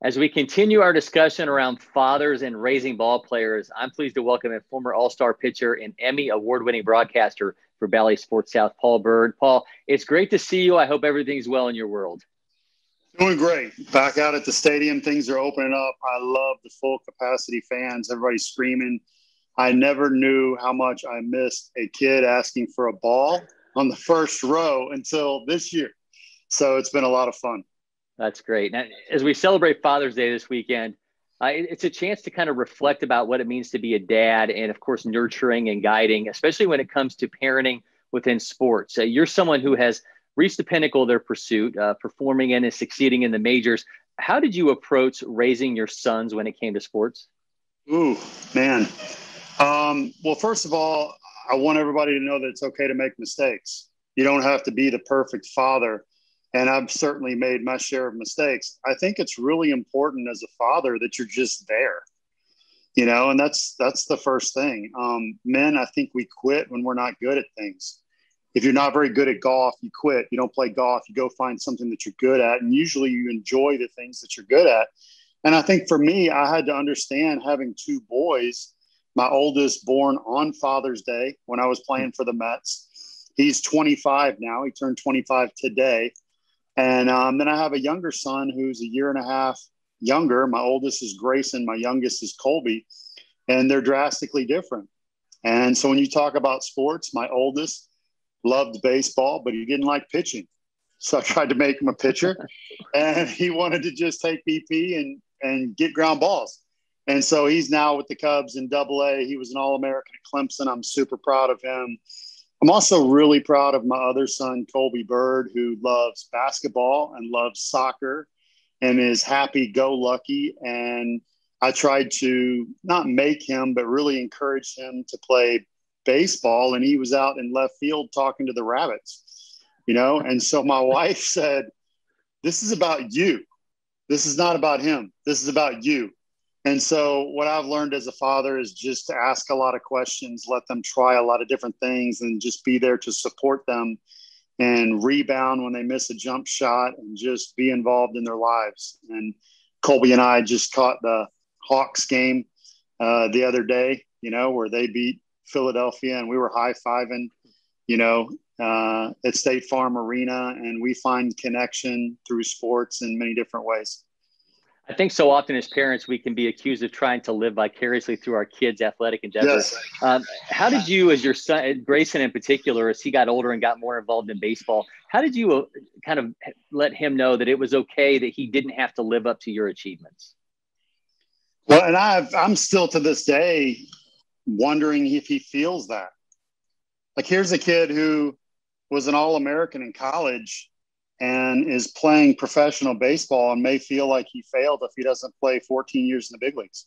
As we continue our discussion around fathers and raising ball players, I'm pleased to welcome a former All-Star pitcher and Emmy award-winning broadcaster for Bally Sports South, Paul Byrd. Paul, it's great to see you. I hope everything's well in your world. Doing great. Back out at the stadium, things are opening up. I love the full capacity fans, everybody's screaming. I never knew how much I missed a kid asking for a ball on the first row until this year. So it's been a lot of fun. That's great. Now, as we celebrate Father's Day this weekend, it's a chance to kind of reflect about what it means to be a dad and, of course, nurturing and guiding, especially when it comes to parenting within sports. You're someone who has reached the pinnacle of their pursuit, performing in and succeeding in the majors. How did you approach raising your sons when it came to sports? Ooh, man. Well, first of all, I want everybody to know that it's okay to make mistakes. You don't have to be the perfect father. And I've certainly made my share of mistakes. I think it's really important as a father that you're just there, and that's the first thing. Men, I think we quit when we're not good at things. If you're not very good at golf, you quit. You don't play golf. You go find something that you're good at. And usually you enjoy the things that you're good at. And I think for me, I had to understand having two boys, my oldest born on Father's Day when I was playing for the Mets. He's 25 now. He turned 25 today. And then I have a younger son who's a year and a half younger. My oldest is Grayson. My youngest is Colby. And they're drastically different. And so when you talk about sports, my oldest loved baseball, but he didn't like pitching. So I tried to make him a pitcher. And he wanted to just take BP and get ground balls. And so he's now with the Cubs in Double-A. He was an All-American at Clemson. I'm super proud of him. I'm also really proud of my other son, Colby Byrd, who loves basketball and loves soccer and is happy-go-lucky. And I tried to not make him, but really encourage him to play baseball. And he was out in left field talking to the rabbits, And so my wife said, "This is about you. This is not about him. This is about you." And so what I've learned as a father is just to ask a lot of questions, let them try a lot of different things, and just be there to support them and rebound when they miss a jump shot and just be involved in their lives. And Colby and I just caught the Hawks game the other day, where they beat Philadelphia, and we were high-fiving, at State Farm Arena, and we find connection through sports in many different ways. I think so often as parents, we can be accused of trying to live vicariously through our kids' athletic endeavors. Yes. How did you, as your son, Grayson in particular, as he got older and got more involved in baseball, how did you kind of let him know that it was okay that he didn't have to live up to your achievements? Well, and I'm still to this day wondering if he feels that. Like, here's a kid who was an All-American in college and is playing professional baseball and may feel like he failed if he doesn't play 14 years in the big leagues.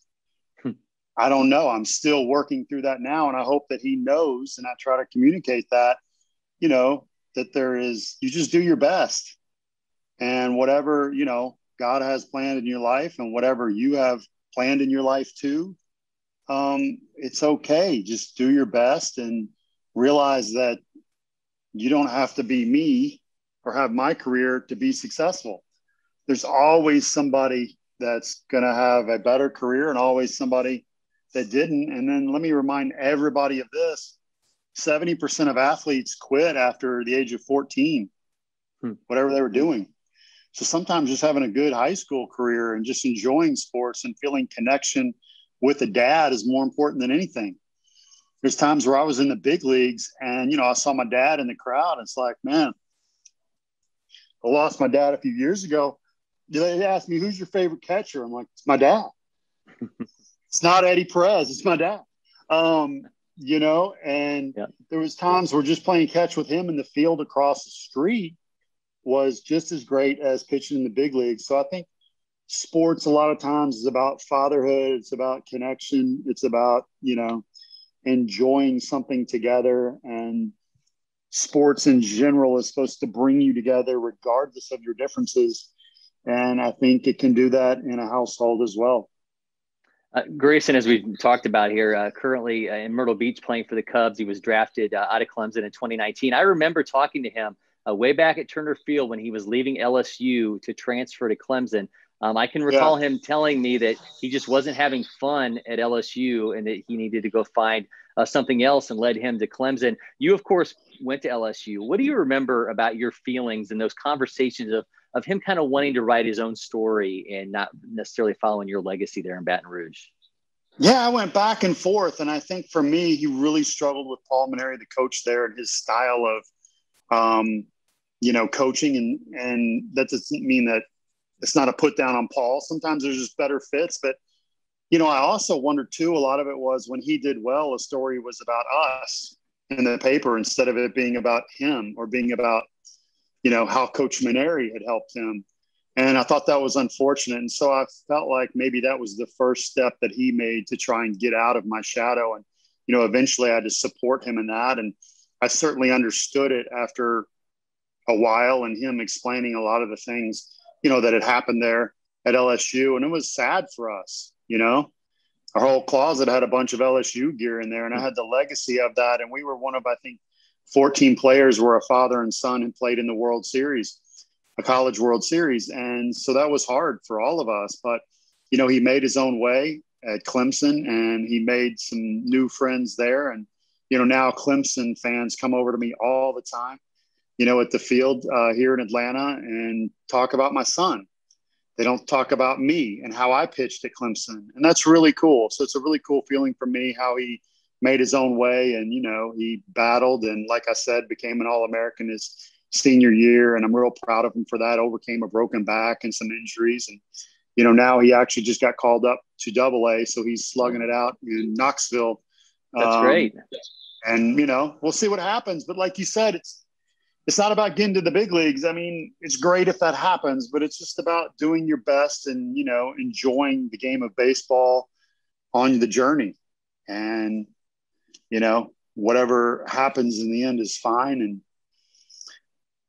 I don't know. I'm still working through that now. And I hope that he knows, and I try to communicate that, that you just do your best, and whatever, God has planned in your life and whatever you have planned in your life too, it's okay. Just do your best and realize that you don't have to be me or have my career to be successful. There's always somebody that's going to have a better career and always somebody that didn't. And then let me remind everybody of this. 70% of athletes quit after the age of 14, whatever they were doing. So sometimes just having a good high school career and just enjoying sports and feeling connection with a dad is more important than anything. There's times where I was in the big leagues and, I saw my dad in the crowd. It's like, man, I lost my dad a few years ago. They asked me, "Who's your favorite catcher?" I'm like, "It's my dad." It's not Eddie Perez. It's my dad. And there was times where just playing catch with him in the field across the street was just as great as pitching in the big leagues. So I think sports a lot of times is about fatherhood. It's about connection. It's about, enjoying something together, and sports in general is supposed to bring you together regardless of your differences. And I think it can do that in a household as well. Grayson, as we've talked about here, currently in Myrtle Beach playing for the Cubs. He was drafted out of Clemson in 2019. I remember talking to him way back at Turner Field when he was leaving LSU to transfer to Clemson. I can recall him telling me that he just wasn't having fun at LSU and that he needed to go find something else, and led him to Clemson. You, of course, went to LSU. What do you remember about your feelings and those conversations of him kind of wanting to write his own story and not necessarily following your legacy there in Baton Rouge? Yeah, I went back and forth. And I think for me, he really struggled with Paul Maneri, the coach there, and his style of, coaching. And that doesn't mean that it's not a put down on Paul. Sometimes there's just better fits. But, I also wondered too, a lot of it was when he did well, a story was about us in the paper instead of it being about him or being about, how Coach Maneri had helped him. And I thought that was unfortunate. And so I felt like maybe that was the first step that he made to try and get out of my shadow. And, eventually I had to support him in that. And I certainly understood it after a while and him explaining a lot of the things, that had happened there at LSU. And it was sad for us, our whole closet had a bunch of LSU gear in there, and I had the legacy of that. And we were one of, I think, 14 players where a father and son had played in the World Series, a college World Series. And so that was hard for all of us. But, he made his own way at Clemson, and he made some new friends there. And, now Clemson fans come over to me all the time, at the field here in Atlanta and talk about my son. They don't talk about me and how I pitched at Clemson. And that's really cool. So it's a really cool feeling for me how he made his own way. And, he battled and, like I said, became an All-American his senior year. And I'm real proud of him for that. Overcame a broken back and some injuries. And, now he actually just got called up to AA. So he's slugging it out in Knoxville. That's great. And, we'll see what happens. But like you said, it's not about getting to the big leagues. I mean, it's great if that happens, but it's just about doing your best and, enjoying the game of baseball on the journey. And, whatever happens in the end is fine. And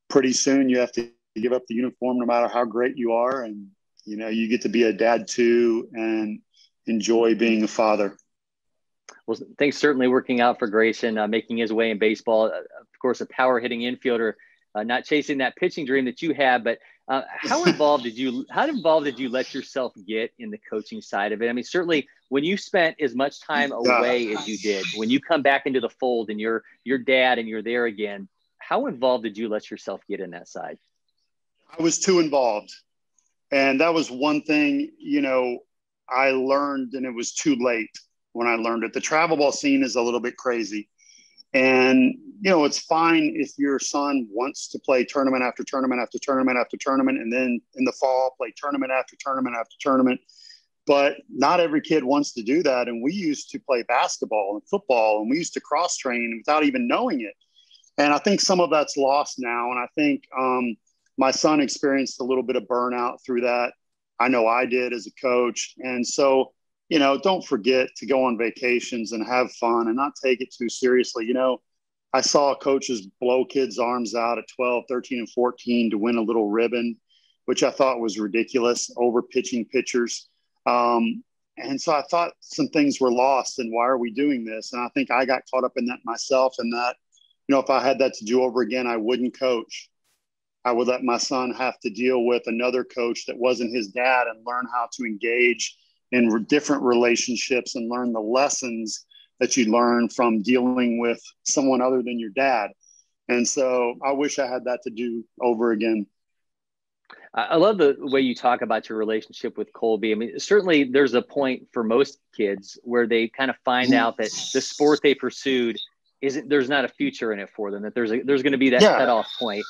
pretty soon you have to give up the uniform no matter how great you are. And, you get to be a dad too and enjoy being a father. Well, things certainly working out for Grayson, making his way in baseball. Of course, a power hitting infielder, not chasing that pitching dream that you had. But how involved did you let yourself get in the coaching side of it? I mean, certainly when you spent as much time away as you did, when you come back into the fold and you're dad and you're there again, how involved did you let yourself get in that side? I was too involved. And that was one thing, I learned, and it was too late when I learned it. The travel ball scene is a little bit crazy. And, it's fine if your son wants to play tournament after tournament after tournament after tournament, and then in the fall play tournament after tournament after tournament. But not every kid wants to do that. And we used to play basketball and football, and we used to cross train without even knowing it. And I think some of that's lost now. And I think my son experienced a little bit of burnout through that. I know I did as a coach. And so, don't forget to go on vacations and have fun and not take it too seriously. I saw coaches blow kids' arms out at 12, 13, and 14 to win a little ribbon, which I thought was ridiculous, over pitching pitchers. And so I thought some things were lost, and why are we doing this? And I think I got caught up in that myself, and that, if I had that to do over again, I wouldn't coach. I would let my son have to deal with another coach that wasn't his dad and learn how to engage in different relationships and learn the lessons that you learn from dealing with someone other than your dad. And so I wish I had that to do over again. I love the way you talk about your relationship with Colby. I mean, certainly there's a point for most kids where they kind of find out that the sport they pursued there's not a future in it for them, that there's going to be that cutoff point.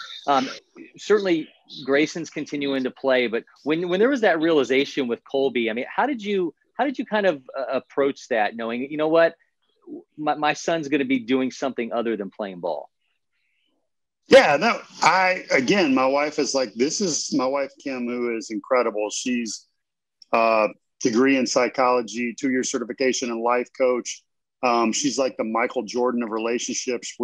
Certainly Grayson's continuing to play, but when there was that realization with Colby, I mean, how did you kind of approach that, knowing, what, my son's going to be doing something other than playing ball? Yeah, no, my wife is like, this is my wife, Kim, who is incredible. She's degree in psychology, 2-year certification in life coach. She's like the Michael Jordan of relationships.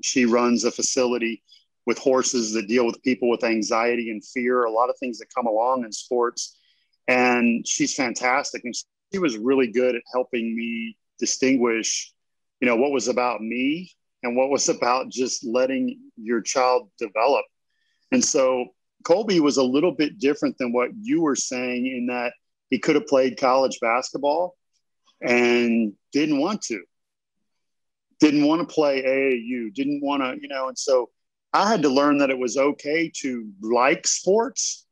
She runs a facility with horses that deal with people with anxiety and fear, a lot of things that come along in sports. And she's fantastic. And she was really good at helping me distinguish, what was about me and what was about just letting your child develop. And so, Colby was a little bit different than what you were saying in that he could have played college basketball and didn't want to play AAU, didn't want to, and so I had to learn that it was okay to like sports,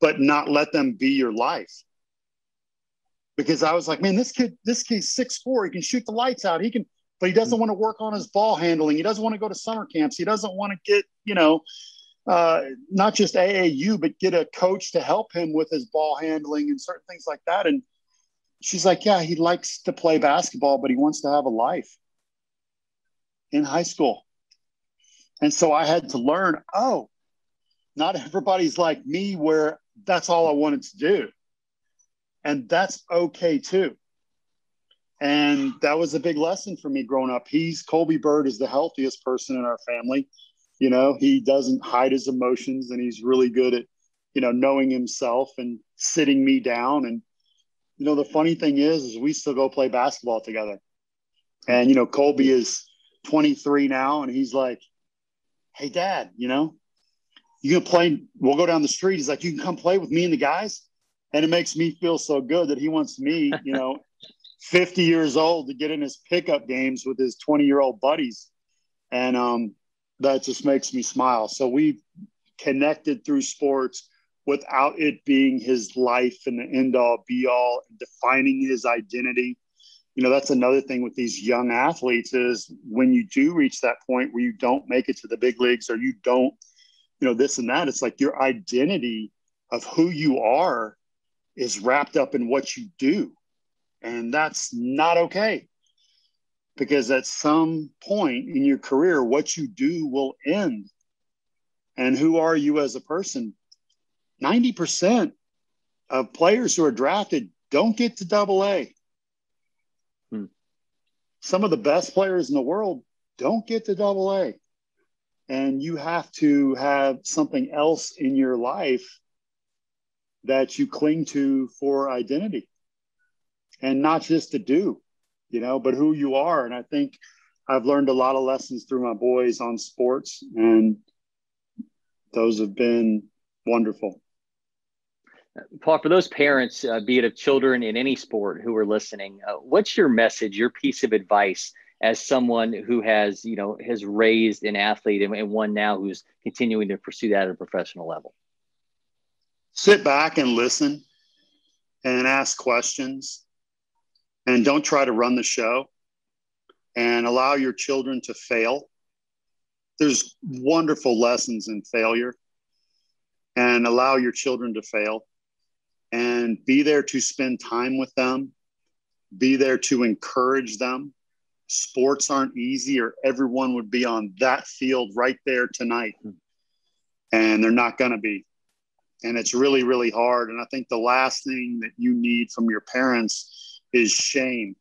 but not let them be your life. Because I was like, man, this kid's 6'4", he can shoot the lights out. But he doesn't want to work on his ball handling. He doesn't want to go to summer camps. He doesn't want to get, not just AAU, but get a coach to help him with his ball handling and certain things like that. And she's like, yeah, he likes to play basketball, but he wants to have a life in high school. And so I had to learn, not everybody's like me where that's all I wanted to do. And that's okay too. And that was a big lesson for me growing up. Colby Byrd is the healthiest person in our family. He doesn't hide his emotions, and he's really good at, knowing himself and sitting me down. And, the funny thing is we still go play basketball together. And, Colby is 23 now, and he's like, hey, Dad, you going to play? We'll go down the street. He's like, you can come play with me and the guys. And it makes me feel so good that he wants me, 50 years old, to get in his pickup games with his 20-year-old buddies. And that just makes me smile. So we connected through sports without it being his life and the end-all, be-all, defining his identity. That's another thing with these young athletes is when you do reach that point where you don't make it to the big leagues or you don't, this and that, it's like your identity of who you are is wrapped up in what you do. And that's not okay, because at some point in your career, what you do will end. And who are you as a person? 90% of players who are drafted don't get to AA. Some of the best players in the world don't get to AA. And you have to have something else in your life that you cling to for identity, and not just to do, but who you are. And I think I've learned a lot of lessons through my boys on sports, and those have been wonderful. Paul, for those parents, be it of children in any sport who are listening, what's your message, your piece of advice as someone who has raised an athlete and one now who's continuing to pursue that at a professional level? Sit back and listen and ask questions, and don't try to run the show, and allow your children to fail. There's wonderful lessons in failure, and allow your children to fail, and be there to spend time with them. Be there to encourage them. Sports aren't easy, or everyone would be on that field right there tonight. And they're not going to be. And it's really, really hard. And I think the last thing that you need from your parents is shame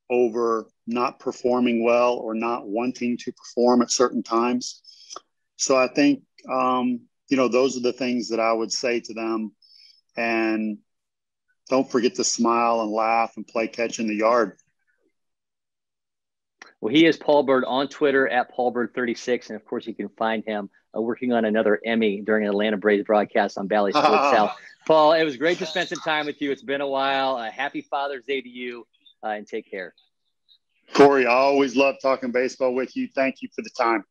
over not performing well or not wanting to perform at certain times. So I think, those are the things that I would say to them. And don't forget to smile and laugh and play catch in the yard. Well, he is Paul Byrd on Twitter at Paul Byrd 36. And of course, you can find him working on another Emmy during an Atlanta Braves broadcast on Bally Sports South. Paul, it was great to spend some time with you. It's been a while. Happy Father's Day to you, and take care. Cory, I always love talking baseball with you. Thank you for the time.